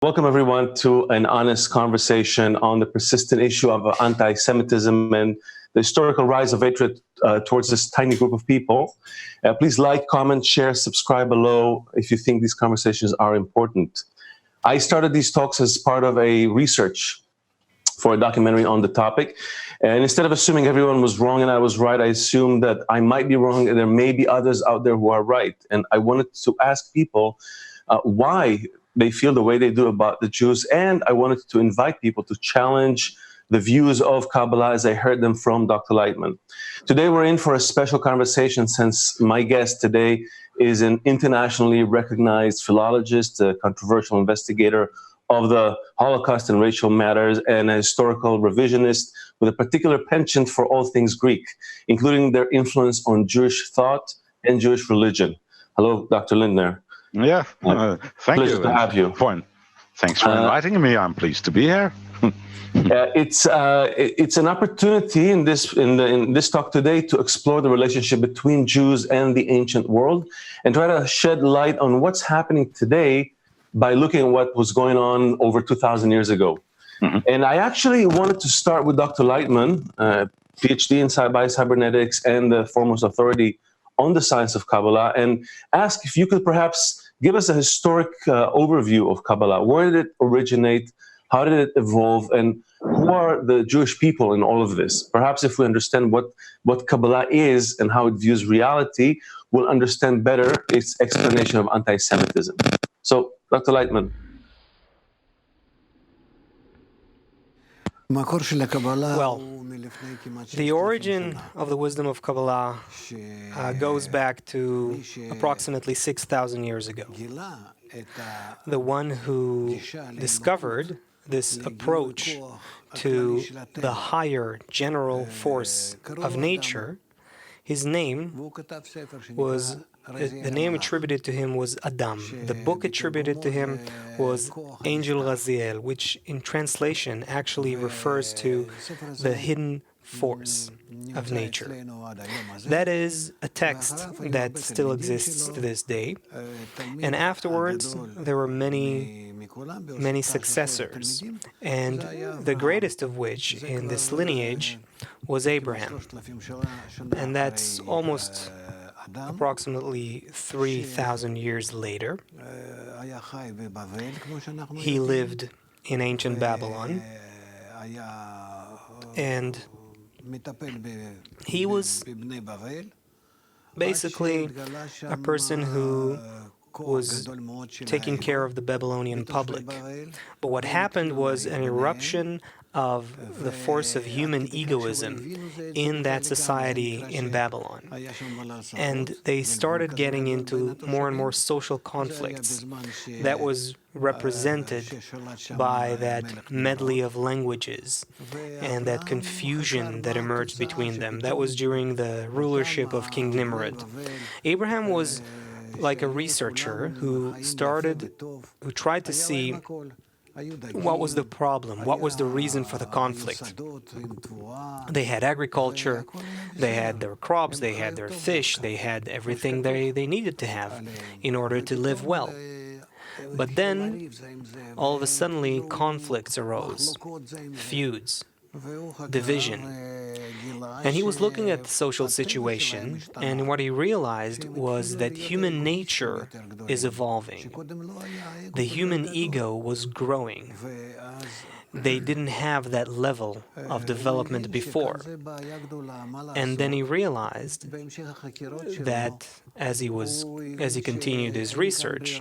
Welcome, everyone, to an honest conversation on the persistent issue of anti-Semitism and the historical rise of hatred towards this tiny group of people. Please like, comment, share, subscribe below if you think these conversations are important. I started these talks as part of a research for a documentary on the topic. And instead of assuming everyone was wrong and I was right, I assumed that I might be wrong and there may be others out there who are right. And I wanted to ask people why they feel the way they do about the Jews. And I wanted to invite people to challenge the views of Kabbalah as I heard them from Dr. Laitman. Today, we're in for a special conversation since my guest today is an internationally recognized philologist, a controversial investigator of the Holocaust and racial matters, and a historical revisionist with a particular penchant for all things Greek, including their influence on Jewish thought and Jewish religion. Hello, Dr. Lindtner. Yeah, thank you. Pleasure to have you. Thanks for inviting me. I'm pleased to be here. It's an opportunity in this talk today to explore the relationship between Jews and the ancient world and try to shed light on what's happening today by looking at what was going on over 2,000 years ago. Mm-hmm. And I actually wanted to start with Dr. Laitman, PhD in cybernetics and the foremost authority on the science of Kabbalah, and ask if you could perhaps give us a historic overview of Kabbalah. Where did it originate? How did it evolve? And who are the Jewish people in all of this? Perhaps if we understand what Kabbalah is and how it views reality, we'll understand better its explanation of anti-Semitism. So, Dr. Laitman. Well, the origin of the wisdom of Kabbalah goes back to approximately 6,000 years ago. The one who discovered this approach to the higher general force of nature, his name was, the name attributed to him was Adam. The book attributed to him was Angel Raziel, which in translation actually refers to the hidden force of nature. That is a text that still exists to this day. And afterwards, there were many successors. And the greatest of which in this lineage was Abraham. And that's almost approximately 3,000 years later. He lived in ancient Babylon, and he was basically a person who was taking care of the Babylonian public. But what happened was an eruption of the force of human egoism in that society in Babylon. And they started getting into more and more social conflicts that was represented by that medley of languages and that confusion that emerged between them. That was during the rulership of King Nimrod. Abraham was like a researcher who tried to see what was the problem, what was the reason for the conflict. They had agriculture, they had their crops, they had their fish, they had everything they needed to have in order to live well. But then, all of a sudden, conflicts arose, feuds, division. And he was looking at the social situation, and what he realized was that human nature is evolving. The human ego was growing. They didn't have that level of development before. And then he realized that as he continued his research,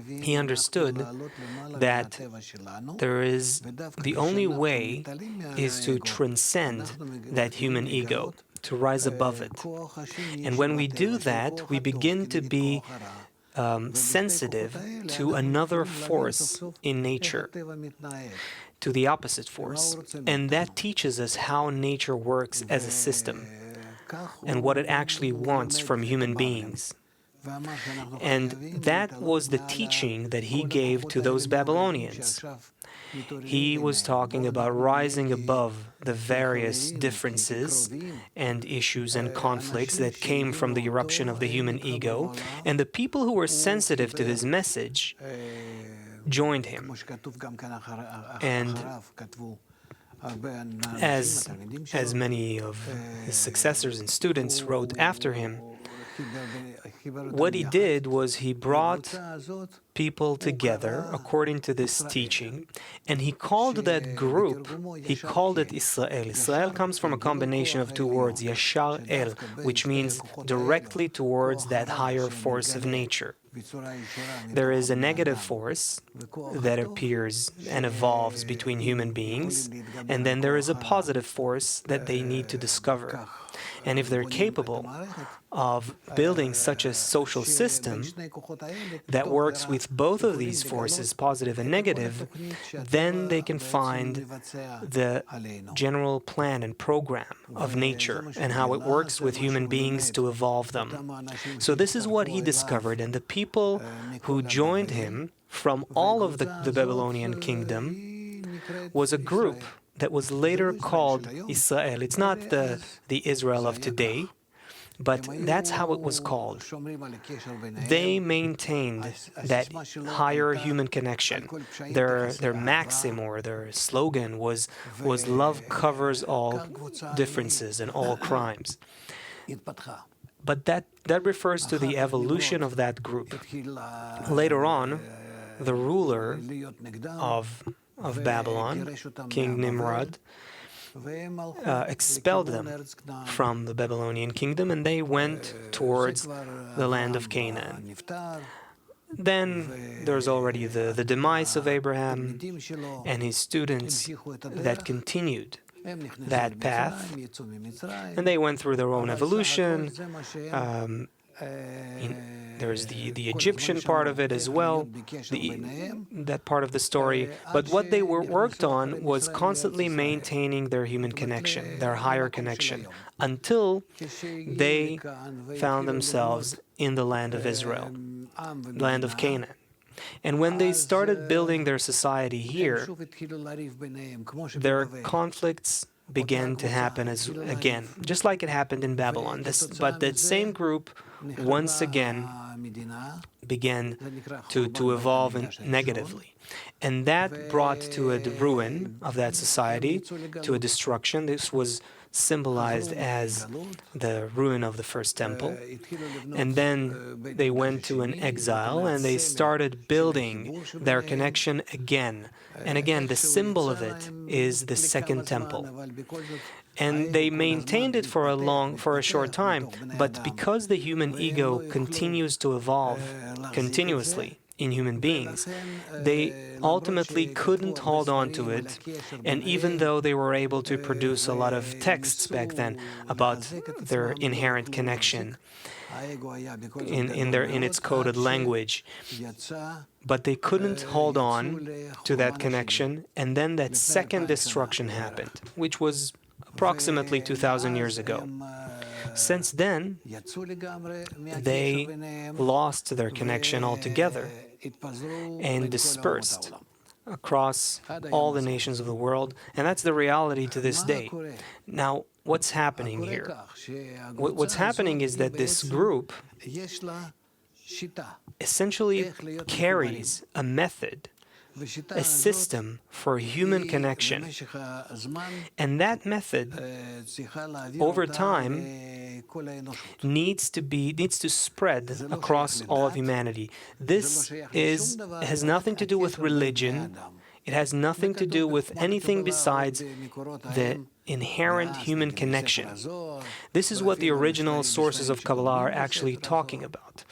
he understood that the only way is to transcend that human ego, to rise above it. And when we do that, we begin to be sensitive to another force in nature, to the opposite force. And that teaches us how nature works as a system and what it actually wants from human beings. And that was the teaching that he gave to those Babylonians. He was talking about rising above the various differences and issues and conflicts that came from the eruption of the human ego, and the people who were sensitive to his message joined him. And as many of his successors and students wrote after him, what he did was he brought people together according to this teaching, and he called that group, he called it Israel. Israel comes from a combination of two words, Yashar El, which means directly towards that higher force of nature. There is a negative force that appears and evolves between human beings, and then there is a positive force that they need to discover. And if they're capable of building such a social system that works with both of these forces, positive and negative, then they can find the general plan and program of nature and how it works with human beings to evolve them. So this is what he discovered, and the people who joined him from all of the Babylonian kingdom was a group that was later called Israel. It's not the Israel of today, but that's how it was called. They maintained that higher human connection. Their maxim or their slogan was love covers all differences and all crimes. But that refers to the evolution of that group. Later on, the ruler of Babylon, King Nimrod, expelled them from the Babylonian kingdom, and they went towards the land of Canaan. Then there's already the demise of Abraham and his students that continued that path, and they went through their own evolution. There's the Egyptian part of it as well, that part of the story. But what they worked on was constantly maintaining their human connection, their higher connection, until they found themselves in the land of Israel, land of Canaan. And when they started building their society here, their conflicts began to happen again, just like it happened in Babylon. But that same group once again began to evolve negatively. And that brought to a ruin of that society, to a destruction. This was symbolized as the ruin of the first temple. And then they went to an exile, and they started building their connection again. And again, the symbol of it is the second temple. And they maintained it for a short time, but because the human ego continues to evolve continuously in human beings, they ultimately couldn't hold on to it. And even though they were able to produce a lot of texts back then about their inherent connection in its coded language, but they couldn't hold on to that connection, and then that second destruction happened, which was approximately 2,000 years ago. Since then, they lost their connection altogether and dispersed across all the nations of the world, and that's the reality to this day. Now, what's happening here? What's happening is that this group essentially carries a method, a system for human connection. And that method, over time, needs to spread across all of humanity. This has nothing to do with religion. It has nothing to do with anything besides the inherent human connection. This is what the original sources of Kabbalah are actually talking about.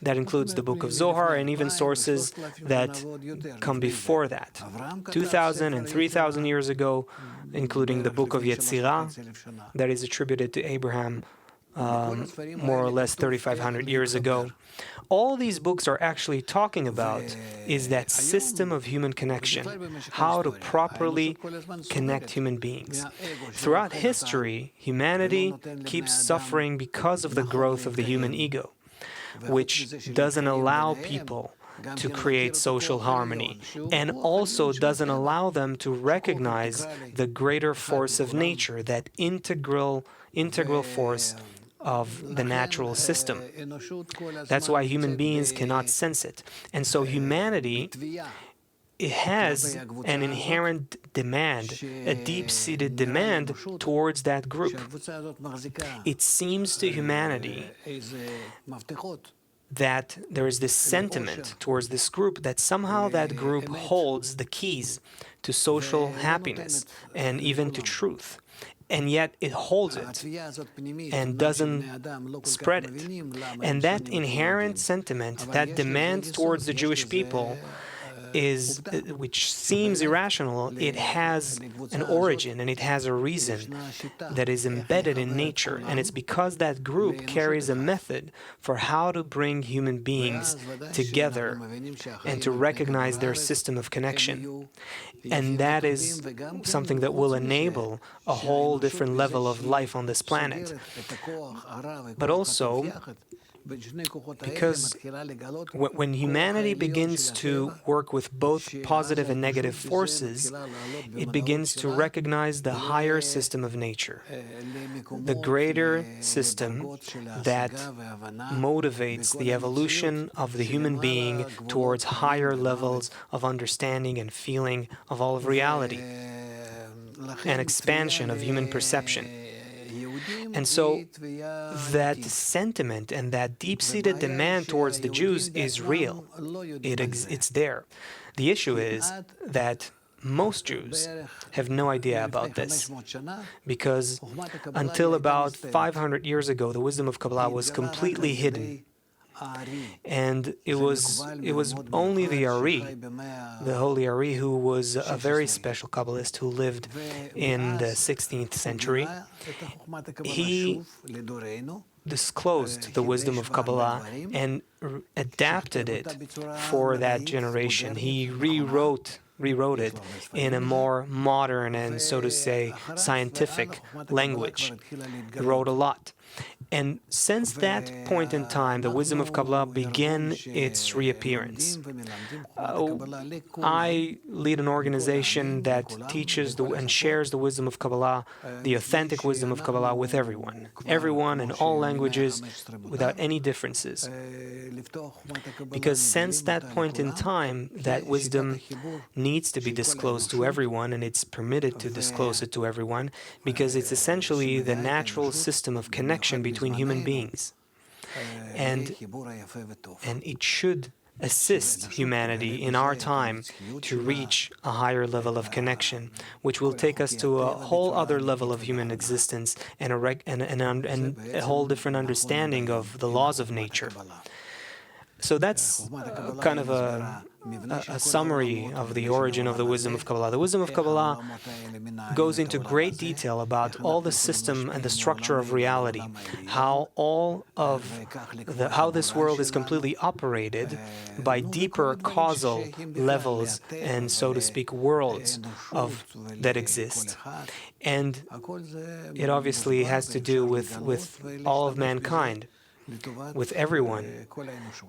That includes the Book of Zohar and even sources that come before that, 2,000 and 3,000 years ago, including the Book of Yetzirah, that is attributed to Abraham more or less 3,500 years ago. All these books are actually talking about is that system of human connection, how to properly connect human beings. Throughout history, humanity keeps suffering because of the growth of the human ego, which doesn't allow people to create social harmony, and also doesn't allow them to recognize the greater force of nature, that integral force of the natural system. That's why human beings cannot sense it. And so humanity it has an inherent demand, a deep-seated demand towards that group. It seems to humanity that there is this sentiment towards this group that somehow that group holds the keys to social happiness and even to truth. And yet it holds it and doesn't spread it. And that inherent sentiment, that demand towards the Jewish people, which seems irrational, it has an origin and it has a reason that is embedded in nature. And it's because that group carries a method for how to bring human beings together and to recognize their system of connection. And that is something that will enable a whole different level of life on this planet. But also, because when humanity begins to work with both positive and negative forces, it begins to recognize the higher system of nature, the greater system that motivates the evolution of the human being towards higher levels of understanding and feeling of all of reality, an expansion of human perception. And so that sentiment and that deep-seated demand towards the Jews is real. It's there. The issue is that most Jews have no idea about this, because until about 500 years ago, the wisdom of Kabbalah was completely hidden. And it was only the Ari, the holy Ari, who was a very special Kabbalist who lived in the 16th century. He disclosed the wisdom of Kabbalah and adapted it for that generation. He rewrote it in a more modern and, so to say, scientific language. He wrote a lot. And since that point in time, the wisdom of Kabbalah began its reappearance. I lead an organization that teaches and shares the wisdom of Kabbalah, the authentic wisdom of Kabbalah, with everyone. Everyone in all languages, without any differences. Because since that point in time, that wisdom needs to be disclosed to everyone, and it's permitted to disclose it to everyone, because it's essentially the natural system of connection between human beings. And it should assist humanity in our time to reach a higher level of connection, which will take us to a whole other level of human existence and a whole different understanding of the laws of nature. So that's kind of a summary of the origin of the wisdom of Kabbalah. The wisdom of Kabbalah goes into great detail about all the system and the structure of reality, how this world is completely operated by deeper causal levels and, so to speak, worlds that exist. And it obviously has to do with all of mankind, with everyone,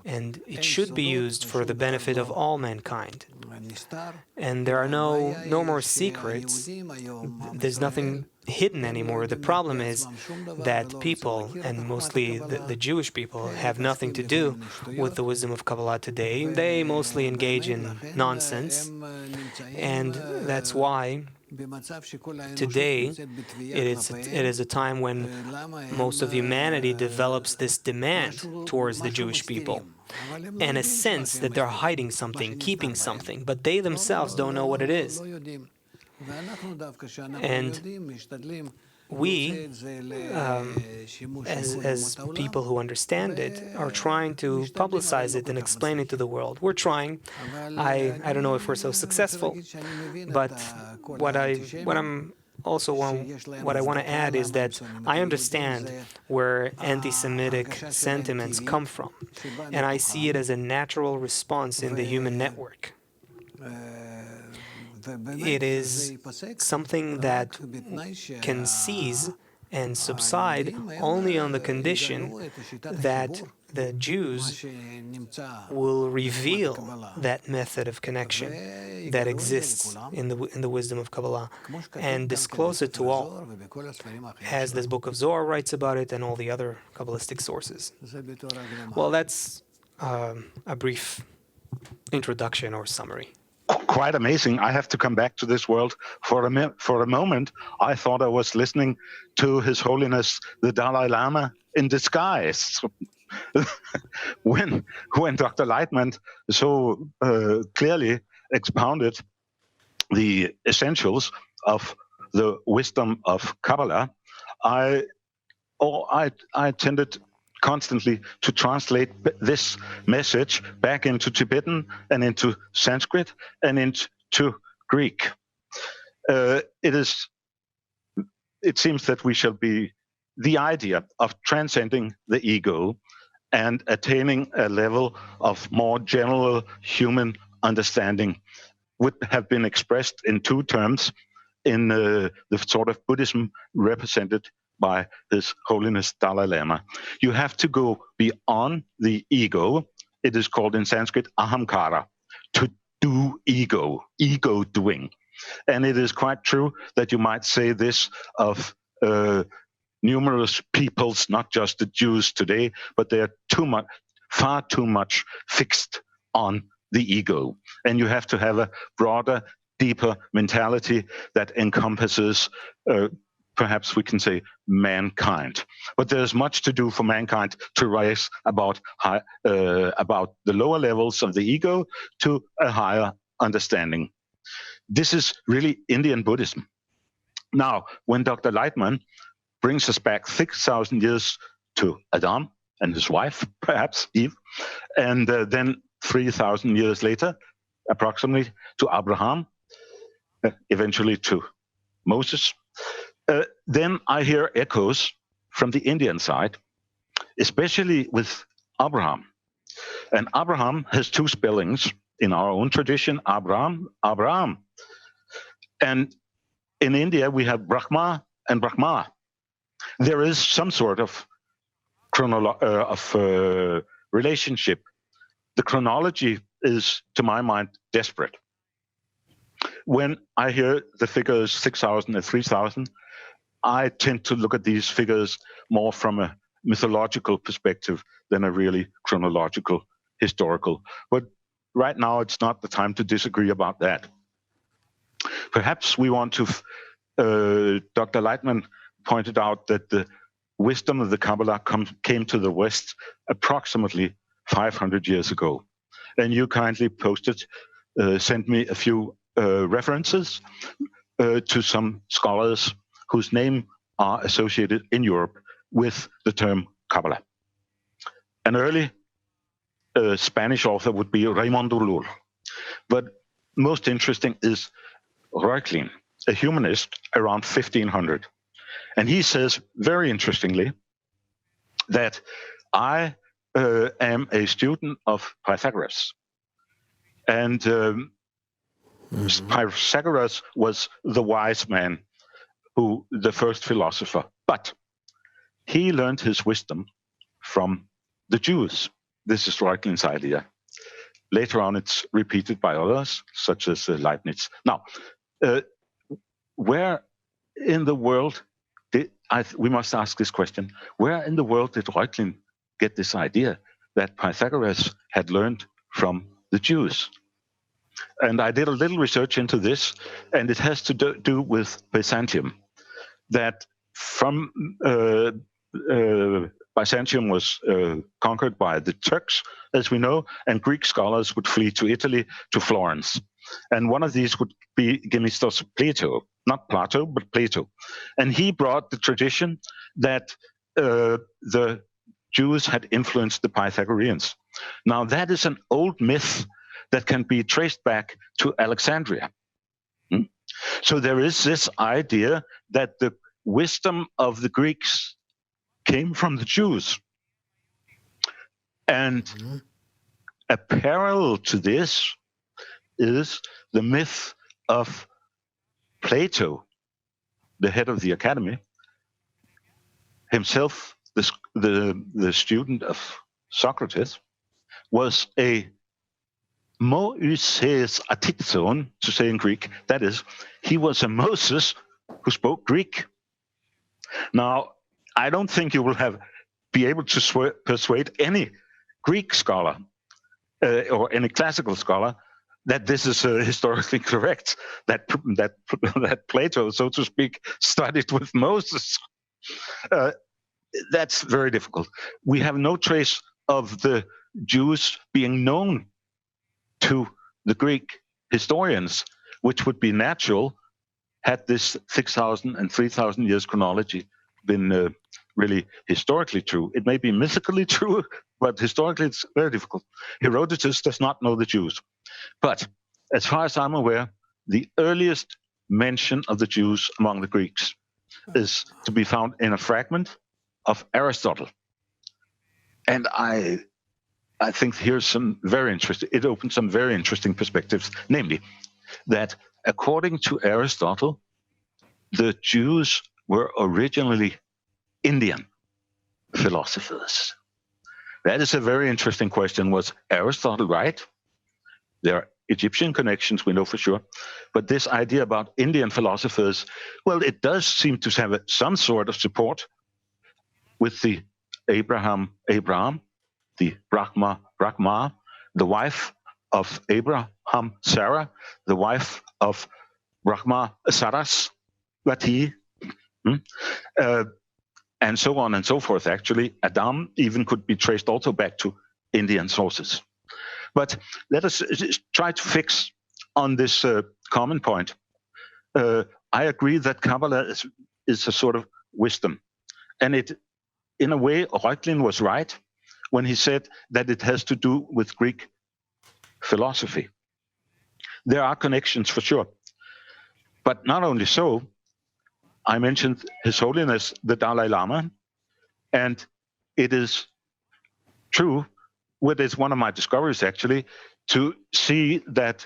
and it should be used for the benefit of all mankind. And there are no more secrets. There's nothing hidden anymore. The problem is that people, and mostly the Jewish people, have nothing to do with the wisdom of Kabbalah today. They mostly engage in nonsense, and that's why today, it is a time when most of humanity develops this demand towards the Jewish people, and a sense that they're hiding something, keeping something, but they themselves don't know what it is. And we, as people who understand it, are trying to publicize it and explain it to the world. We're trying. I don't know if we're so successful, but what I want to add is that I understand where anti-Semitic sentiments come from, and I see it as a natural response in the human network. It is something that can cease and subside only on the condition that the Jews will reveal that method of connection that exists in the wisdom of Kabbalah and disclose it to all, as this book of Zohar writes about it and all the other Kabbalistic sources. Well, that's a brief introduction or summary. quite amazing. I have to come back to this world for a moment. I thought I was listening to His Holiness the Dalai Lama in disguise. when Dr. Laitman so clearly expounded the essentials of the wisdom of Kabbalah, I tended constantly to translate this message back into Tibetan and into Sanskrit and into Greek. It seems that we shall be the idea of transcending the ego and attaining a level of more general human understanding would have been expressed in two terms in the sort of Buddhism represented by His Holiness Dalai Lama. You have to go beyond the ego. It is called in Sanskrit ahamkara, to do ego doing. And it is quite true that you might say this of numerous peoples, not just the Jews today, but they're far too much fixed on the ego. And you have to have a broader, deeper mentality that encompasses, perhaps we can say, mankind. But there's much to do for mankind to rise about the lower levels of the ego to a higher understanding. This is really Indian Buddhism. Now, when Dr. Laitman brings us back 6,000 years to Adam and his wife, perhaps Eve, and then 3,000 years later, approximately, to Abraham, eventually to Moses, then I hear echoes from the Indian side, especially with Abraham. And Abraham has two spellings in our own tradition, Abraham. And in India, we have Brahma and Brahma. There is some sort of relationship. The chronology is, to my mind, desperate. When I hear the figures 6,000 and 3,000, I tend to look at these figures more from a mythological perspective than a really chronological, historical. But right now, it's not the time to disagree about that. Perhaps we want to, Dr. Laitman pointed out that the wisdom of the Kabbalah came to the West approximately 500 years ago. And you kindly sent me a few references to some scholars whose name are associated in Europe with the term Kabbalah. An early Spanish author would be Raymond Urlul. But most interesting is Reuchlin, a humanist around 1500. And he says, very interestingly, that I am a student of Pythagoras. And Pythagoras was the wise man, the first philosopher. But he learned his wisdom from the Jews. This is Reuchlin's idea. Later on, it's repeated by others, such as Leibniz. Now, where in the world we must ask this question, where in the world did Reuchlin get this idea that Pythagoras had learned from the Jews? And I did a little research into this, and it has to do with Byzantium. That from Byzantium was conquered by the Turks, as we know, and Greek scholars would flee to Italy, to Florence. And one of these would be Gemistos Plato, not Plato, but Plato. And he brought the tradition that the Jews had influenced the Pythagoreans. Now, that is an old myth that can be traced back to Alexandria. So there is this idea that the wisdom of the Greeks came from the Jews. And a parallel to this is the myth of Plato, the head of the academy, himself the student of Socrates, was a Moises atizon, to say in Greek. That is, he was a Moses who spoke Greek. Now, I don't think you will be able to persuade any Greek scholar or any classical scholar that this is historically correct, that Plato, so to speak, studied with Moses. That's very difficult. We have no trace of the Jews being known to the Greek historians, which would be natural had this 6,000 and 3,000 years chronology been really historically true. It may be mythically true, but historically it's very difficult. Herodotus does not know the Jews. But as far as I'm aware, the earliest mention of the Jews among the Greeks is to be found in a fragment of Aristotle. And I think here's some very interesting, it opens some very interesting perspectives, namely that according to Aristotle, the Jews were originally Indian philosophers. That is a very interesting question. Was Aristotle right? There are Egyptian connections, we know for sure. But this idea about Indian philosophers, well, it does seem to have some sort of support with the Abraham, the Brahma, the wife of Abraham, Sarah, the wife of Brahma, Sarasvati, and so on and so forth. Actually, Adam even could be traced also back to Indian sources. But let us try to fix on this common point. I agree that Kabbalah is a sort of wisdom. And it, in a way, Reuchlin was right when he said that it has to do with Greek philosophy. There are connections for sure. But not only so, I mentioned His Holiness the Dalai Lama, and it is true, what is one of my discoveries actually, to see that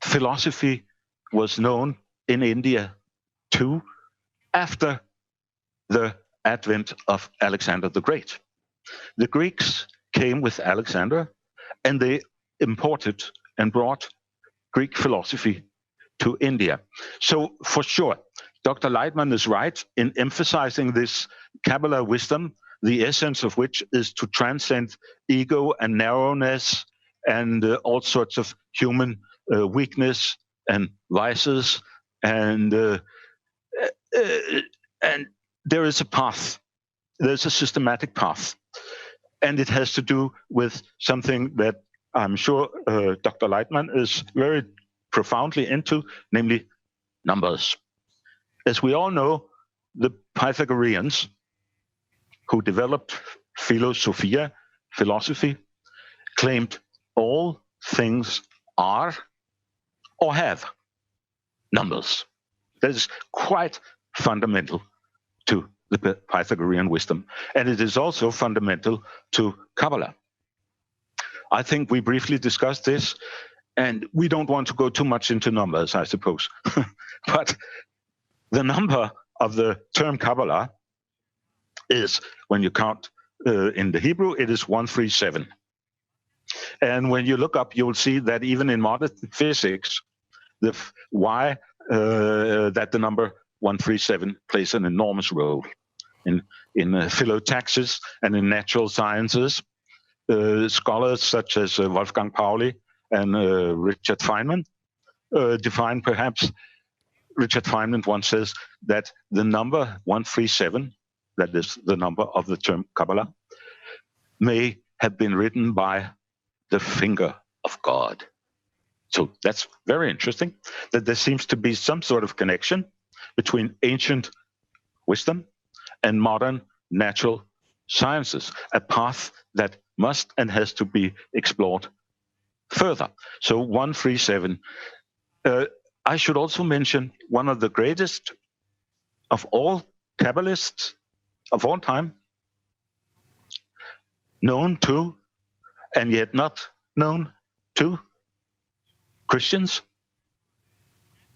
philosophy was known in India too after the advent of Alexander the Great. The Greeks came with Alexander and they imported and brought Greek philosophy to India. So for sure, Dr. Laitman is right in emphasizing this Kabbalah wisdom, the essence of which is to transcend ego and narrowness and all sorts of human weakness and vices. And there is a path. There's a systematic path. And it has to do with something that I'm sure Dr. Laitman is very profoundly into, namely numbers. As we all know, the Pythagoreans, who developed philosophia, philosophy, claimed all things are or have numbers. That is quite fundamental to the Pythagorean wisdom. And it is also fundamental to Kabbalah. I think we briefly discussed this, and we don't want to go too much into numbers, I suppose. But the number of the term Kabbalah is, when you count in the Hebrew, it is 137. And when you look up, you'll see that even in modern physics, that the number 137 plays an enormous role in philology and in natural sciences. Scholars such as Wolfgang Pauli and Richard Feynman define perhaps, Richard Feynman once says that the number 137, that is the number of the term Kabbalah, may have been written by the finger of God. So that's very interesting, that there seems to be some sort of connection between ancient wisdom and modern natural sciences, a path that must and has to be explored further. So 137. I should also mention one of the greatest of all Kabbalists of all time, known to and yet not known to Christians,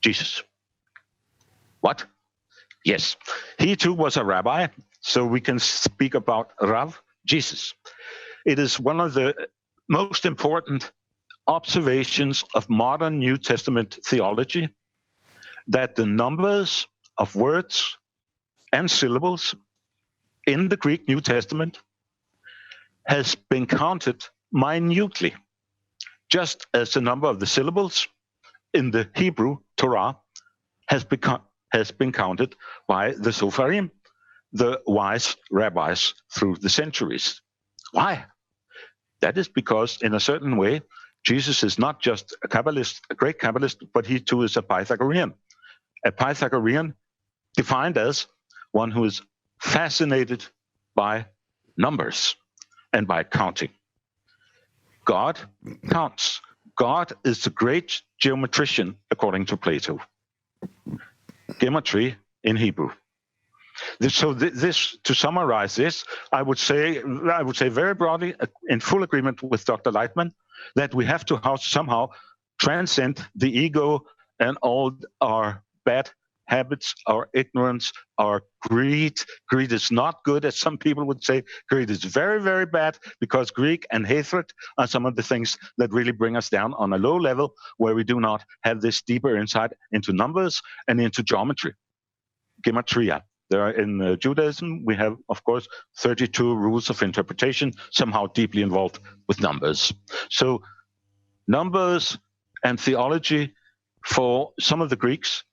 Jesus. What? Yes, he too was a rabbi, so we can speak about Rav, Jesus. It is one of the most important observations of modern New Testament theology that the numbers of words and syllables in the Greek New Testament has been counted minutely just as the number of the syllables in the Hebrew Torah has been counted by the Sofarim, the wise rabbis through the centuries. Why? That is because, in a certain way, Jesus is not just a Kabbalist, a great Kabbalist, but he too is a Pythagorean. A Pythagorean defined as one who is fascinated by numbers and by counting. God counts. God is the great geometrician, according to Plato. Gematry in Hebrew. So this, to summarize this, I would say very broadly, in full agreement with Dr. Laitman, that we have to somehow transcend the ego and all our bad habits, our ignorance, our greed. Greed is not good, as some people would say. Greed is very, very bad, because greed and hatred are some of the things that really bring us down on a low level, where we do not have this deeper insight into numbers and into geometry, gematria. There are, in Judaism, we have, of course, 32 rules of interpretation, somehow deeply involved with numbers. So numbers and theology for some of the Greeks,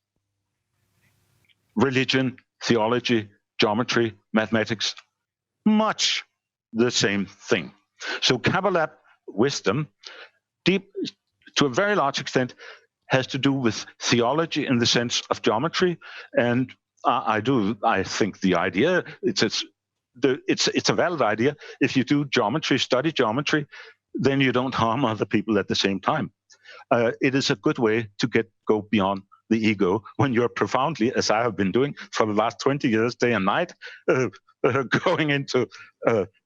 religion, theology, geometry, mathematics, much the same thing. So Kabbalah wisdom, deep to a very large extent, has to do with theology in the sense of geometry. And I think the idea, it's a valid idea. If you do geometry, study geometry, then you don't harm other people at the same time. It is a good way to go beyond the ego when you're profoundly, as I have been doing for the last 20 years, day and night, going into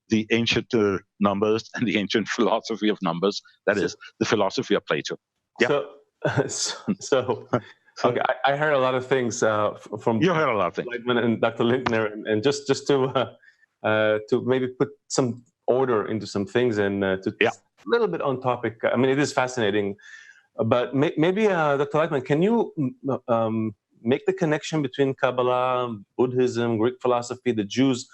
the ancient numbers and the ancient philosophy of numbers. That is the philosophy of Plato. Yeah. So okay, I heard a lot of things from you heard a lot of things, Laitman and Dr. Lindtner, and just to maybe put some order into some things and a little bit on topic. I mean, it is fascinating, but maybe Dr. Laitman, can you make the connection between Kabbalah, Buddhism, Greek philosophy, the Jews?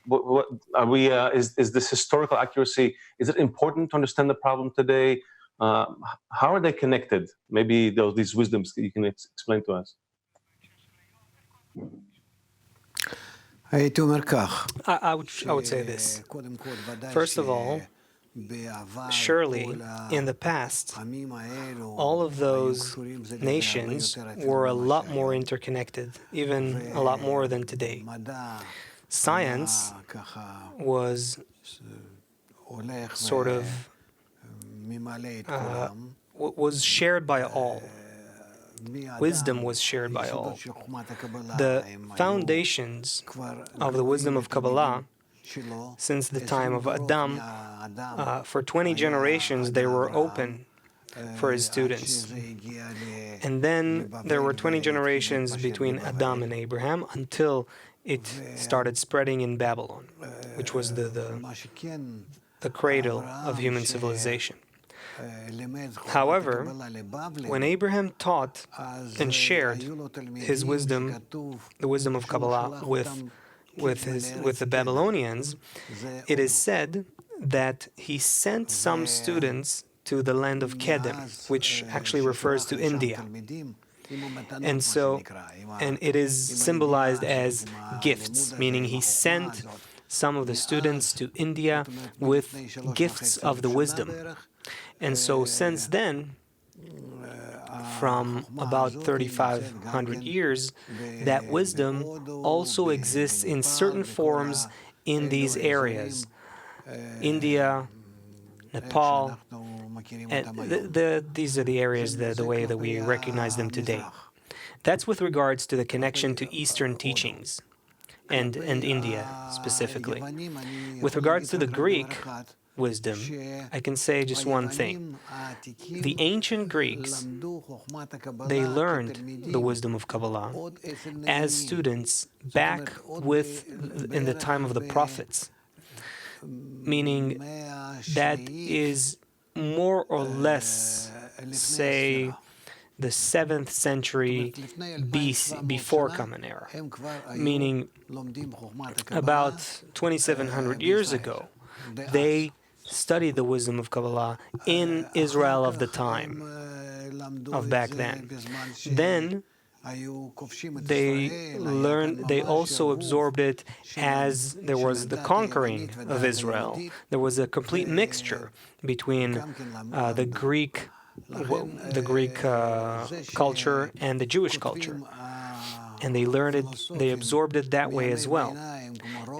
What are we? Is this historical accuracy? Is it important to understand the problem today? How are they connected? Maybe these wisdoms you can explain to us. I would say this. First of all, surely in the past, all of those nations were a lot more interconnected, even a lot more than today. Science was sort of was shared by all. Wisdom was shared by all. The foundations of the wisdom of Kabbalah, since the time of Adam, for 20 generations they were open for his students. And then there were 20 generations between Adam and Abraham until it started spreading in Babylon, which was the cradle of human civilization. However, when Abraham taught and shared his wisdom, the wisdom of Kabbalah, with the Babylonians, it is said that he sent some students to the land of Kedem, which actually refers to India. And it is symbolized as gifts, meaning he sent some of the students to India with gifts of the wisdom. And so since then, from about 3,500 years, that wisdom also exists in certain forms in these areas. India, Nepal, and these are the areas, the way that we recognize them today. That's with regards to the connection to Eastern teachings and India specifically. With regards to the Greek wisdom, I can say just one thing. The ancient Greeks, they learned the wisdom of Kabbalah as students back in the time of the prophets, meaning that is more or less, say, the 7th century BC, before Common Era, meaning about 2,700 years ago, they studied the wisdom of Kabbalah in Israel of the time, of back then. Then they also absorbed it as there was the conquering of Israel. There was a complete mixture between the Greek culture and the Jewish culture. And they learned it, they absorbed it that way as well.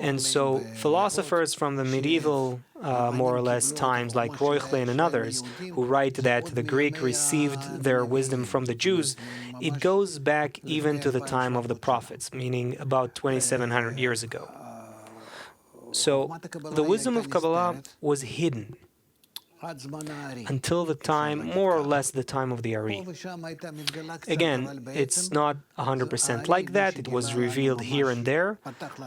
And so philosophers from the medieval, more or less, times, like Laitman and others, who write that the Greek received their wisdom from the Jews, it goes back even to the time of the prophets, meaning about 2,700 years ago. So the wisdom of Kabbalah was hidden until the time, more or less the time of the Ari. Again, it's not 100% like that. It was revealed here and there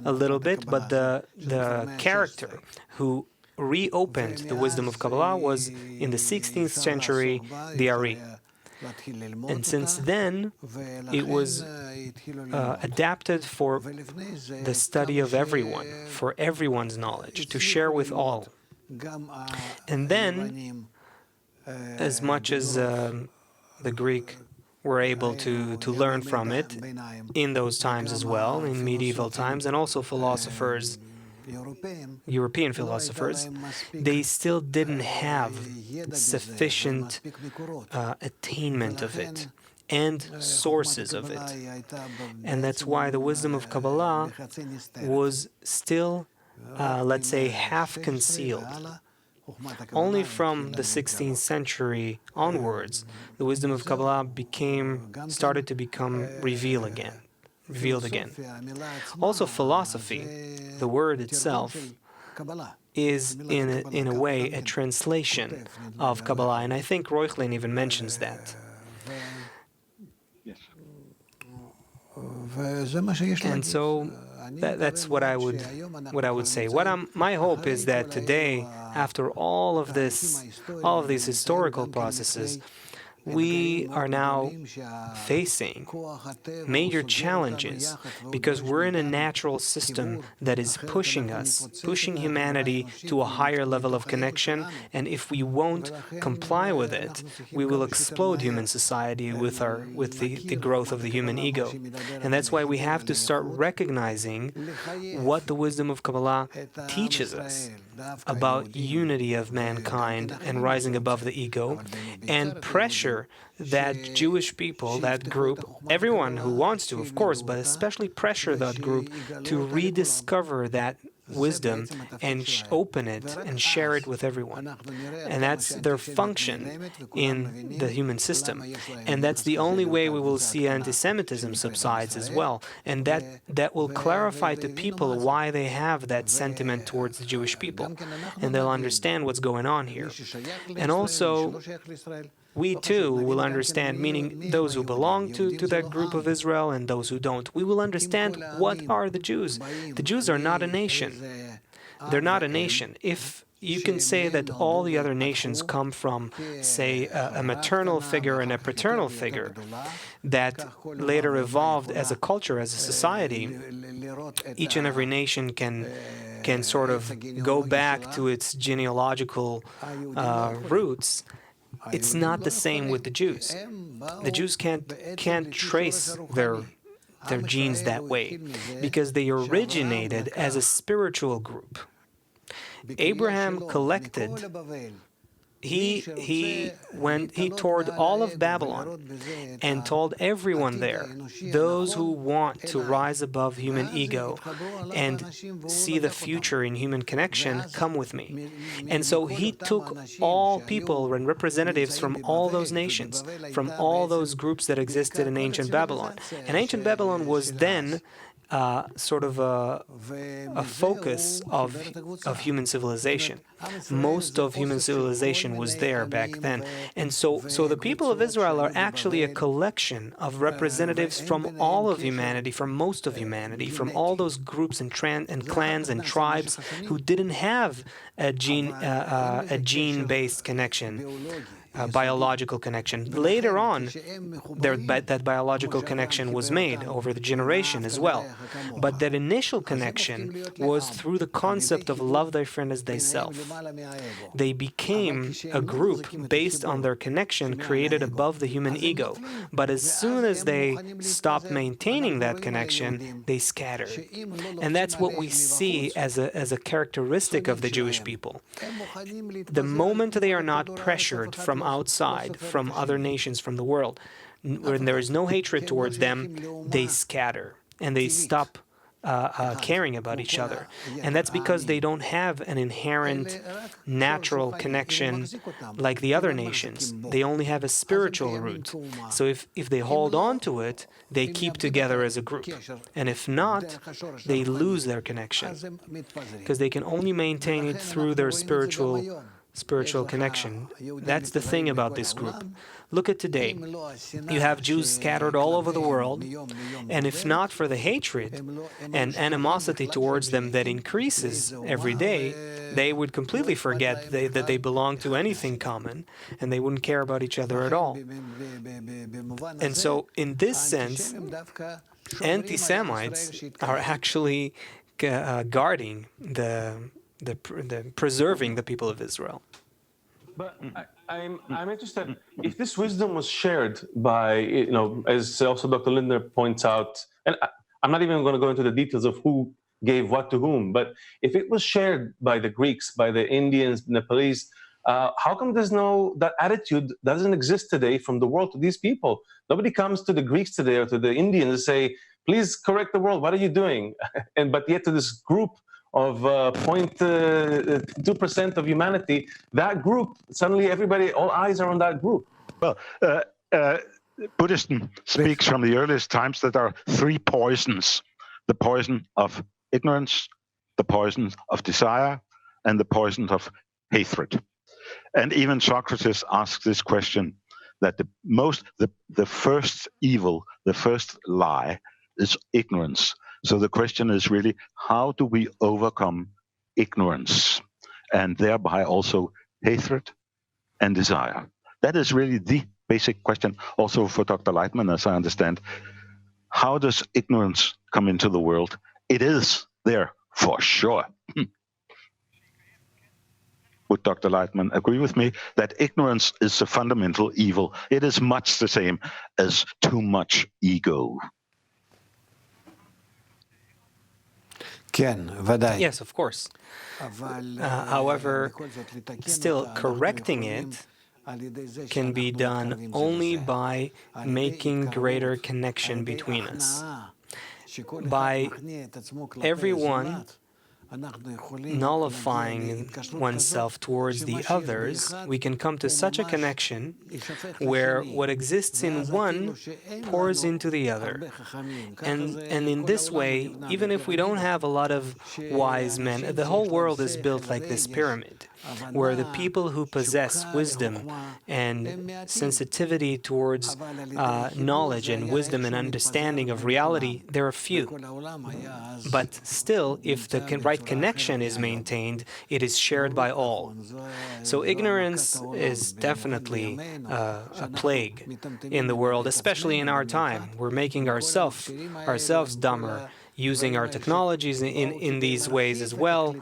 a little bit, but the character who reopened the wisdom of Kabbalah was in the 16th century, the Ari. And since then, it was adapted for the study of everyone, for everyone's knowledge, to share with all. And then, as much as the Greek were able to learn from it in those times as well, in medieval times, and also philosophers, European philosophers, they still didn't have sufficient attainment of it and sources of it. And that's why the wisdom of Kabbalah was still, let's say, half concealed. Only from the 16th century onwards, the wisdom of Kabbalah started to become revealed again. Also, philosophy, the word itself, is in a way a translation of Kabbalah, and I think Laitman even mentions that. And so that's what I would say. My hope is that today, after all of these historical processes, we are now facing major challenges because we're in a natural system that is pushing humanity to a higher level of connection, and if we won't comply with it, we will explode human society with the growth of the human ego. And that's why we have to start recognizing what the wisdom of Kabbalah teaches us about unity of mankind and rising above the ego, and pressure that Jewish people, that group, everyone who wants to, of course, but especially pressure that group to rediscover that wisdom and open it and share it with everyone. And that's their function in the human system. And that's the only way we will see anti-Semitism subsides as well. And that will clarify to people why they have that sentiment towards the Jewish people. And they'll understand what's going on here. And also, we too will understand, meaning those who belong to that group of Israel and those who don't. We will understand what are the Jews. The Jews are not a nation. They're not a nation. If you can say that all the other nations come from, say, a maternal figure and a paternal figure that later evolved as a culture, as a society, each and every nation can sort of go back to its genealogical roots. It's not the same with the Jews. The Jews can't trace their genes that way because they originated as a spiritual group. Abraham collected. He toured all of Babylon and told everyone there, those who want to rise above human ego and see the future in human connection, come with me. And so he took all people and representatives from all those nations, from all those groups that existed in ancient Babylon. And ancient Babylon was then sort of a focus of human civilization. Most of human civilization was there back then. And so the people of Israel are actually a collection of representatives from all of humanity, from most of humanity, from all those groups and clans and tribes who didn't have a gene-based connection. biological connection. Later on, that biological connection was made over the generation as well. But that initial connection was through the concept of love thy friend as thyself. They became a group based on their connection created above the human ego. But as soon as they stopped maintaining that connection, they scattered. And that's what we see as a characteristic of the Jewish people. The moment they are not pressured from outside, from other nations, from the world, when there is no hatred towards them, they scatter and they stop caring about each other. And that's because they don't have an inherent natural connection like the other nations. They only have a spiritual root. So if they hold on to it, they keep together as a group. And if not, they lose their connection because they can only maintain it through their spiritual connection. That's the thing about this group. Look at today. You have Jews scattered all over the world, and if not for the hatred and animosity towards them that increases every day, they would completely forget that they belong to anything common, and they wouldn't care about each other at all. And so, in this sense, anti-Semites are actually guarding preserving the people of Israel. But I'm interested, if this wisdom was shared by, as also Dr. Lindtner points out, and I'm not even going to go into the details of who gave what to whom, but if it was shared by the Greeks, by the Indians, Nepalese, how come that attitude doesn't exist today from the world to these people? Nobody comes to the Greeks today or to the Indians and say, please correct the world, what are you doing? But yet to this group of 0.2% of humanity, that group, suddenly all eyes are on that group. Well, Buddhism speaks from the earliest times that there are three poisons: the poison of ignorance, the poison of desire, and the poison of hatred. And even Socrates asks this question, that the first evil, the first lie is ignorance. So the question is really, how do we overcome ignorance and thereby also hatred and desire? That is really the basic question also for Dr. Laitman, as I understand. How does ignorance come into the world? It is there for sure. Would Dr. Laitman agree with me that ignorance is a fundamental evil? It is much the same as too much ego. Yes, of course. However, still correcting it can be done only by making greater connection between us. By everyone nullifying oneself towards the others, we can come to such a connection where what exists in one pours into the other. And in this way, even if we don't have a lot of wise men, the whole world is built like this pyramid, where the people who possess wisdom and sensitivity towards knowledge and wisdom and understanding of reality, there are few. But still, if the right connection is maintained, it is shared by all. So ignorance is definitely a plague in the world, especially in our time. We're making ourselves dumber, using our technologies in these ways as well,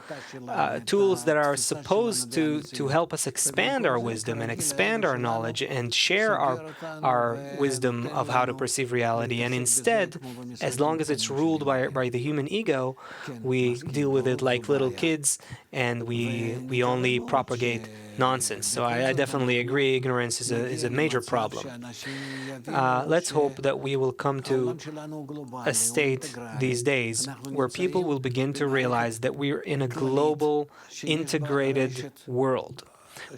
tools that are supposed to help us expand our wisdom and expand our knowledge and share our wisdom of how to perceive reality. And instead, as long as it's ruled by the human ego, we deal with it like little kids, and we only propagate nonsense. So I definitely agree, ignorance is a major problem. Let's hope that we will come to a state these days where people will begin to realize that we're in a global, integrated world.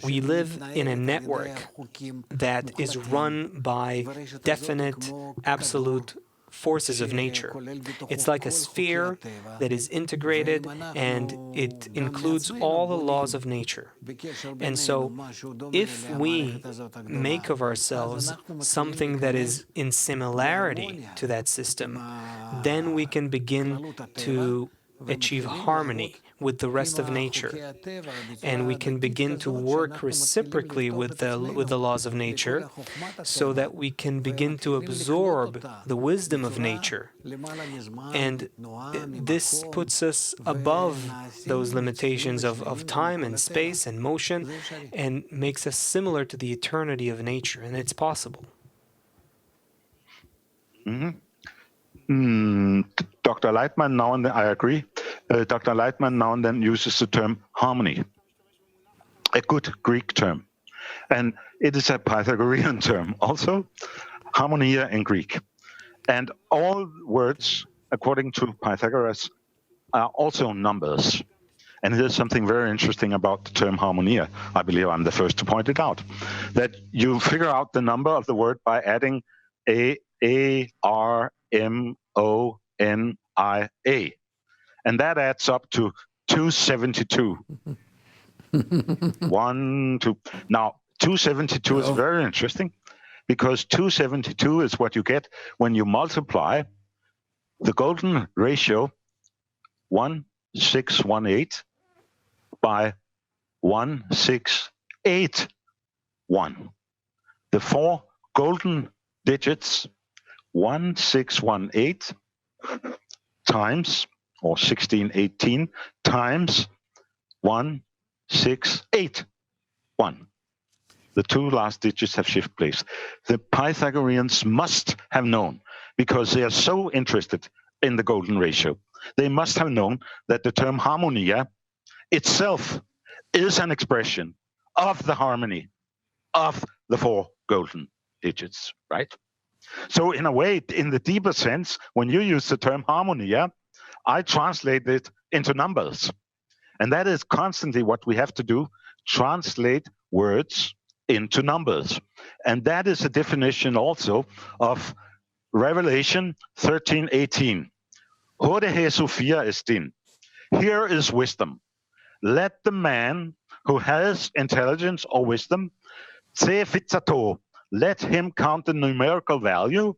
We live in a network that is run by definite, absolute forces of nature. It's like a sphere that is integrated, and it includes all the laws of nature. And so, if we make of ourselves something that is in similarity to that system, then we can begin to achieve harmony with the rest of nature, and we can begin to work reciprocally with the laws of nature, so that we can begin to absorb the wisdom of nature. And this puts us above those limitations of time and space and motion, and makes us similar to the eternity of nature, and it's possible. Dr. Laitman, now and then, I agree. Dr. Laitman now and then uses the term harmony, a good Greek term. And it is a Pythagorean term also, harmonia in Greek. And all words, according to Pythagoras, are also numbers. And here's something very interesting about the term harmonia. I believe I'm the first to point it out. That you figure out the number of the word by adding A-R-M-O-N-I-A. And that adds up to 272. 1, 2. Now, 272 is very interesting, because 272 is what you get when you multiply the golden ratio 1618 by 1681. The 4 golden digits 1618 times, or 1618 times 1681. The 2 last digits have shift place. The Pythagoreans must have known, because they are so interested in the golden ratio, they must have known that the term harmonia itself is an expression of the harmony of the 4 golden digits, right? So in a way, in the deeper sense, when you use the term harmonia, I translate it into numbers. And that is constantly what we have to do, translate words into numbers. And that is a definition also of Revelation 13:18. Hode he Sophia estin. Here is wisdom. Let the man who has intelligence or wisdom, se fitzato, let him count the numerical value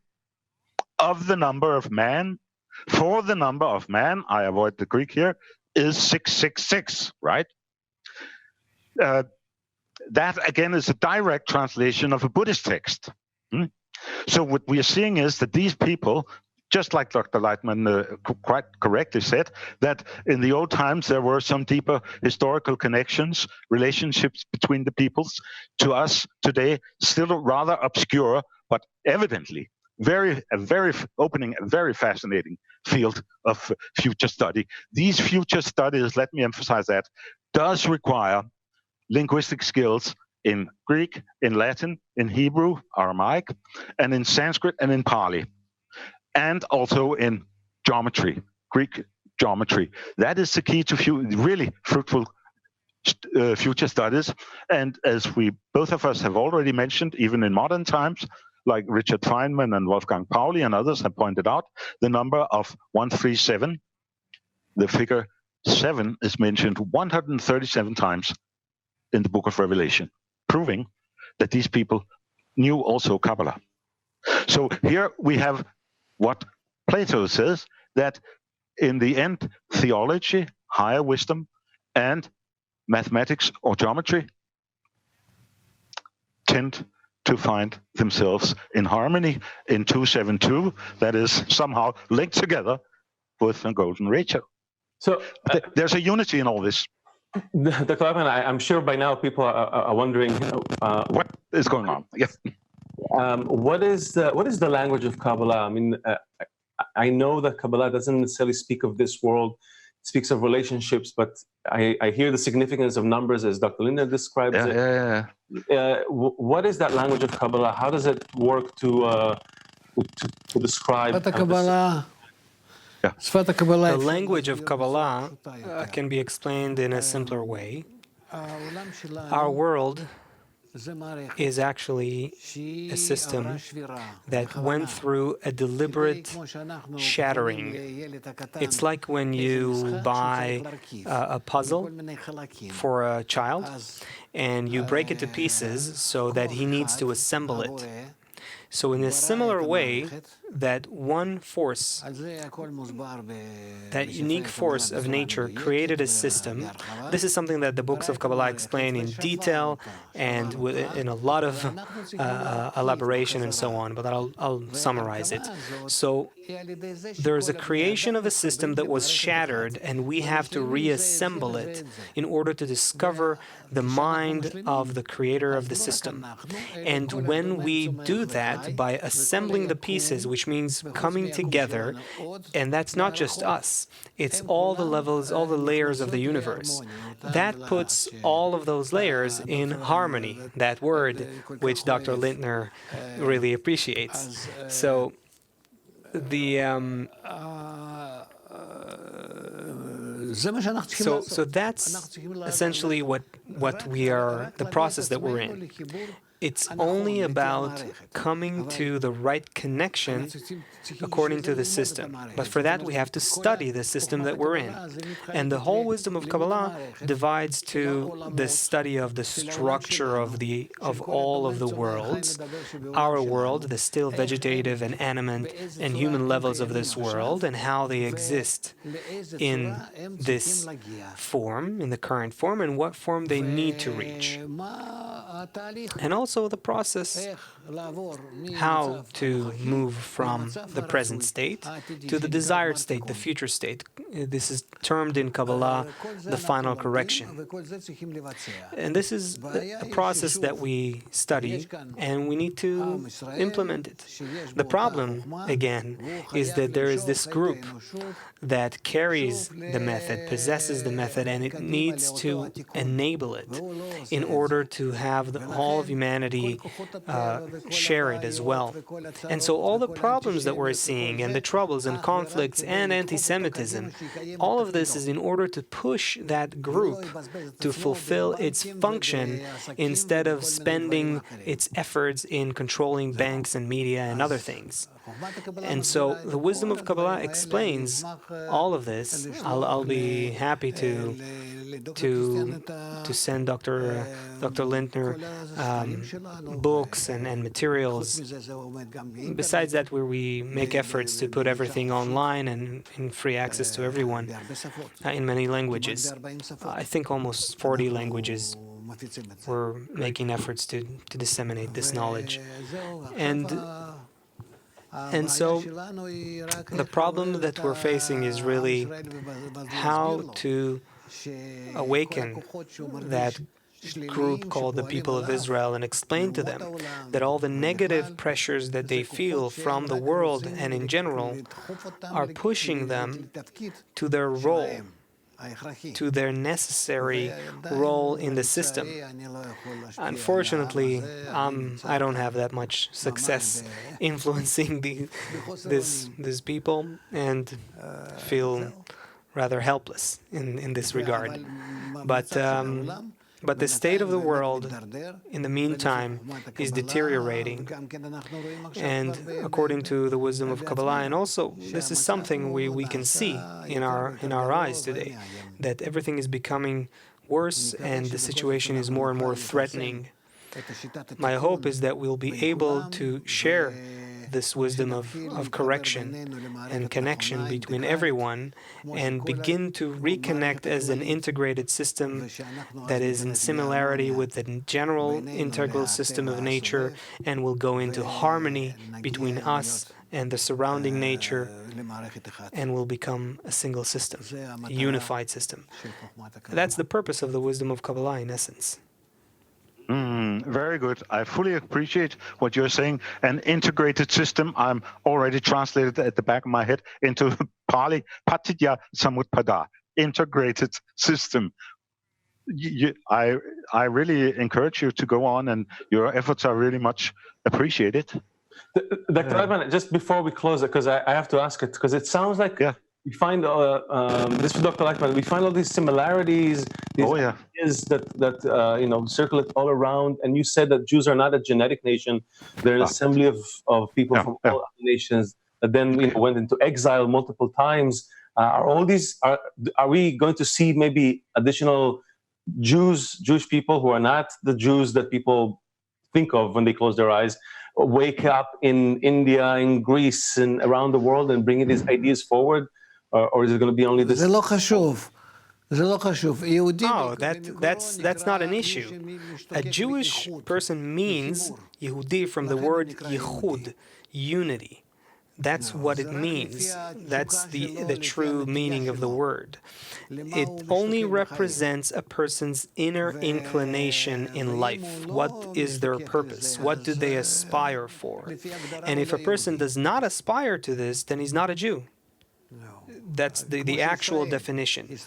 of the number of man. For the number of man, I avoid the Greek here, is 666, right? That again is a direct translation of a Buddhist text. So what we are seeing is that these people, just like Dr. Laitman quite correctly said, that in the old times there were some deeper historical connections, relationships between the peoples. To us today, still rather obscure, but evidently opening a very fascinating field of future study. These future studies, let me emphasize that, does require linguistic skills in Greek, in Latin, in Hebrew, Aramaic, and in Sanskrit and in Pali, and also in geometry, Greek geometry. That is the key to really fruitful future studies. And as we both of us have already mentioned, even in modern times, like Richard Feynman and Wolfgang Pauli and others have pointed out, the number of 137, the figure 7 is mentioned 137 times in the book of Revelation, proving that these people knew also Kabbalah. So here we have what Plato says, that in the end, theology, higher wisdom, and mathematics or geometry tend to find themselves in harmony in 272, that is somehow linked together with a golden ratio. So there's a unity in all this. Dr. Laitman, I'm sure by now people are wondering, what is going on? Yes. What is the language of Kabbalah? I mean, I know that Kabbalah doesn't necessarily speak of this world, it speaks of relationships, but I hear the significance of numbers as Dr. Lindtner describes it. What is that language of Kabbalah? How does it work to describe Kabbalah? The language of Kabbalah can be explained in a simpler way. Our world is actually a system that went through a deliberate shattering. It's like when you buy a puzzle for a child and you break it to pieces so that he needs to assemble it. So in a similar way, that one force, that unique force of nature created a system. This is something that the books of Kabbalah explain in detail and in a lot of elaboration and so on, but I'll summarize it. So there's a creation of a system that was shattered, and we have to reassemble it in order to discover the mind of the creator of the system. And when we do that by assembling the pieces, which means coming together, and that's not just us, it's all the levels, all the layers of the universe, that puts all of those layers in harmony, that word which Dr. Lindtner really appreciates. So so that's essentially what we are, the process that we're in. It's only about coming to the right connection according to the system. But for that, we have to study the system that we're in. And the whole wisdom of Kabbalah divides to the study of the structure of all of the worlds, our world, the still vegetative and animate and human levels of this world, and how they exist in this form, in the current form, and what form they need to reach. And also the process, how to move from the present state to the desired state, the future state. This is termed in Kabbalah the final correction. And this is a process that we study, and we need to implement it. The problem, again, is that there is this group that carries the method, possesses the method, and it needs to enable it in order to have all of humanity share it as well. And so all the problems that we're seeing, and the troubles and conflicts and anti-Semitism, all of this is in order to push that group to fulfill its function instead of spending its efforts in controlling banks and media and other things. And so the wisdom of Kabbalah explains all of this. I'll be happy to send Dr. Lindtner books and materials. Besides that, where we make efforts to put everything online and in free access to everyone in many languages. I think almost 40 languages. We're making efforts to disseminate this knowledge. And so the problem that we're facing is really how to awaken that group called the people of Israel and explain to them that all the negative pressures that they feel from the world and in general are pushing them to their role, to their necessary role in the system. Unfortunately, I don't have that much success influencing these people, and feel rather helpless in this regard. But the state of the world, in the meantime, is deteriorating. And according to the wisdom of Kabbalah, and also this is something we can see in our eyes today, that everything is becoming worse and the situation is more and more threatening. My hope is that we'll be able to share this wisdom of correction and connection between everyone and begin to reconnect as an integrated system that is in similarity with the general integral system of nature and will go into harmony between us and the surrounding nature and will become a single system, a unified system. That's the purpose of the wisdom of Kabbalah in essence. Very good. I fully appreciate what you're saying. An integrated system, I'm already translated at the back of my head into Pali, Patidya Samutpada, integrated system. I really encourage you to go on, and your efforts are really much appreciated. Dr. Laitman, just before we close it, because I have to ask it, because it sounds like we find this with Dr. Laitman, we find all these similarities, these ideas that circulate all around. And you said that Jews are not a genetic nation; they're an assembly of people from all other nations that then went into exile multiple times. Are we going to see maybe additional Jewish people who are not the Jews that people think of when they close their eyes? wake up in India, in Greece, and around the world and bringing these ideas forward? Or is it going to be only this? Oh, that's not an issue. A Jewish person means Yehudi from the word Yichud, unity. That's what it means. That's the true meaning of the word. It only represents a person's inner inclination in life. What is their purpose? What do they aspire for? And if a person does not aspire to this, then he's not a Jew. That's the actual definition.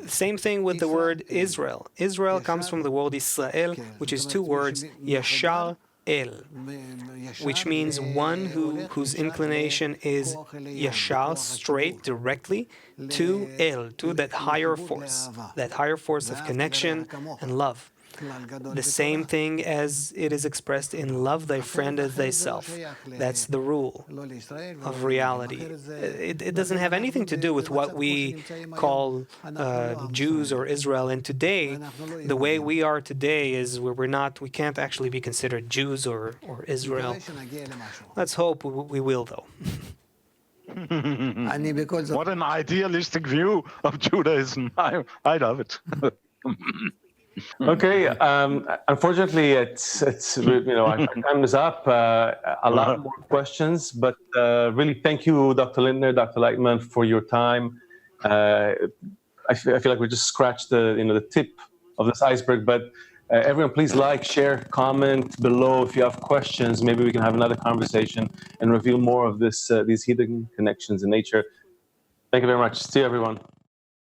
Same thing with the word Israel. Israel comes from the word Israel, which is two words, Yashar El, which means one whose inclination is Yashar, straight, directly, to El, to that higher force of connection and love. The same thing as it is expressed in love thy friend as thyself. That's the rule of reality. It doesn't have anything to do with what we call Jews or Israel. And today, the way we are today is we can't actually be considered Jews or Israel. Let's hope we will, though. What an idealistic view of Judaism. I love it. Okay. Unfortunately, it's our time is up. A lot more questions, but really, thank you, Dr. Lindtner, Dr. Laitman, for your time. I feel like we just scratched the tip of this iceberg. But everyone, please like, share, comment below if you have questions. Maybe we can have another conversation and reveal more of these hidden connections in nature. Thank you very much. See you, everyone.